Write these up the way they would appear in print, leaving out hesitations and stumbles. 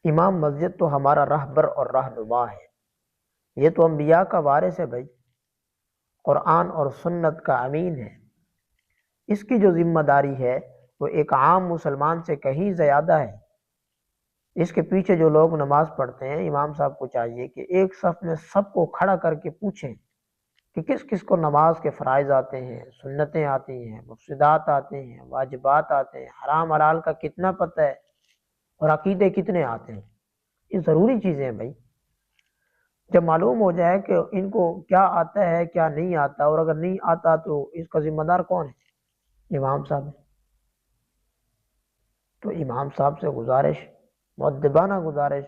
امام مسجد تو ہمارا رہبر اور رہنما ہے، یہ تو انبیاء کا وارث ہے بھائی، قرآن اور سنت کا امین ہے۔ اس کی جو ذمہ داری ہے وہ ایک عام مسلمان سے کہیں زیادہ ہے۔ اس کے پیچھے جو لوگ نماز پڑھتے ہیں، امام صاحب کو چاہیے کہ ایک صف میں سب کو کھڑا کر کے پوچھیں کہ کس کس کو نماز کے فرائض آتے ہیں، سنتیں آتی ہیں، مفسدات آتے ہیں، واجبات آتے ہیں، حرام حلال کا کتنا پتہ ہے، اور عقیدے کتنے آتے ہیں۔ یہ ضروری چیزیں ہیں بھائی۔ جب معلوم ہو جائے کہ ان کو کیا آتا ہے کیا نہیں آتا، اور اگر نہیں آتا تو اس کا ذمہ دار کون ہے؟ امام صاحب ہے۔ تو امام صاحب سے گزارش، مؤدبانہ گزارش،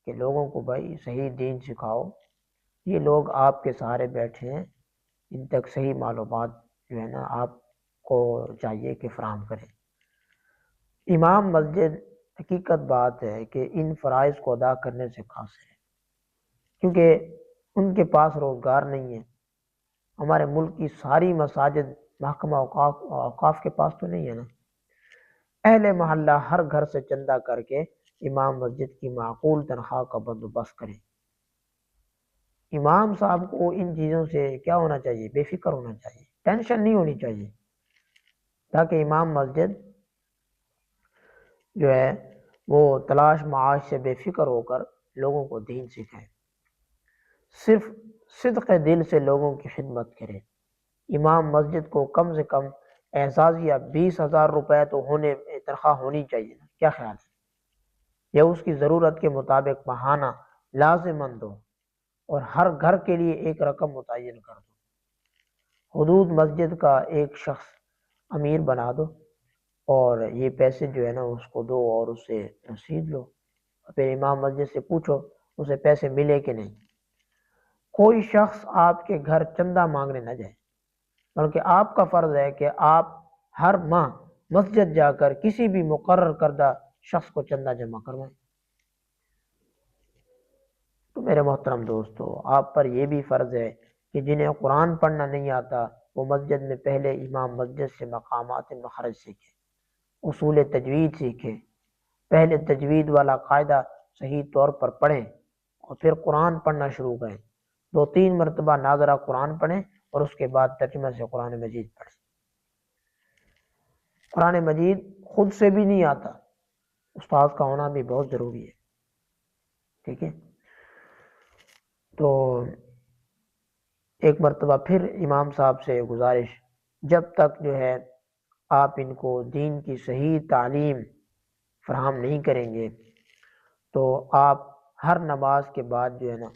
کہ لوگوں کو بھائی صحیح دین سکھاؤ۔ یہ لوگ آپ کے سہارے بیٹھے ہیں، ان تک صحیح معلومات جو ہے نا آپ کو چاہیے کہ فراہم کریں۔ امام مسجد حقیقت بات ہے کہ ان فرائض کو ادا کرنے سے قاصر ہے، کیونکہ ان کے پاس روزگار نہیں ہے۔ ہمارے ملک کی ساری مساجد محکمہ اوقاف کے پاس تو نہیں ہے نا۔ اہل محلہ ہر گھر سے چندہ کر کے امام مسجد کی معقول تنخواہ کا بندوبست کریں۔ امام صاحب کو ان چیزوں سے کیا ہونا چاہیے؟ بے فکر ہونا چاہیے، ٹینشن نہیں ہونی چاہیے، تاکہ امام مسجد جو ہے وہ تلاش معاش سے بے فکر ہو کر لوگوں کو دین سکھائے، صرف صدق دل سے لوگوں کی خدمت کرے۔ امام مسجد کو کم سے کم اعزازیہ 20,000 روپے تو تنخواہ ہونی چاہیے، کیا خیال ہے؟ یا اس کی ضرورت کے مطابق ماہانہ لازمند ہو، اور ہر گھر کے لیے ایک رقم متعین کر دو۔ حدود مسجد کا ایک شخص امیر بنا دو، اور یہ پیسے جو ہے نا اس کو دو اور اس سے رسید لو، پھر امام مسجد سے پوچھو اسے پیسے ملے کہ نہیں۔ کوئی شخص آپ کے گھر چندہ مانگنے نہ جائے، بلکہ آپ کا فرض ہے کہ آپ ہر ماہ مسجد جا کر کسی بھی مقرر کردہ شخص کو چندہ جمع کروائیں۔ تو میرے محترم دوستو، آپ پر یہ بھی فرض ہے کہ جنہیں قرآن پڑھنا نہیں آتا وہ مسجد میں پہلے امام مسجد سے مقامات مخرج سیکھیں، اصول تجوید سیکھیں، پہلے تجوید والا قاعدہ صحیح طور پر پڑھیں، اور پھر قرآن پڑھنا شروع کریں۔ 2-3 مرتبہ ناظرہ قرآن پڑھیں، اور اس کے بعد ترجمہ سے قرآن مجید پڑھیں۔ قرآن مجید خود سے بھی نہیں آتا، استاد کا ہونا بھی بہت ضروری ہے، ٹھیک ہے؟ تو ایک مرتبہ پھر امام صاحب سے گزارش، جب تک جو ہے آپ ان کو دین کی صحیح تعلیم فراہم نہیں کریں گے تو آپ ہر نماز کے بعد جو ہے نا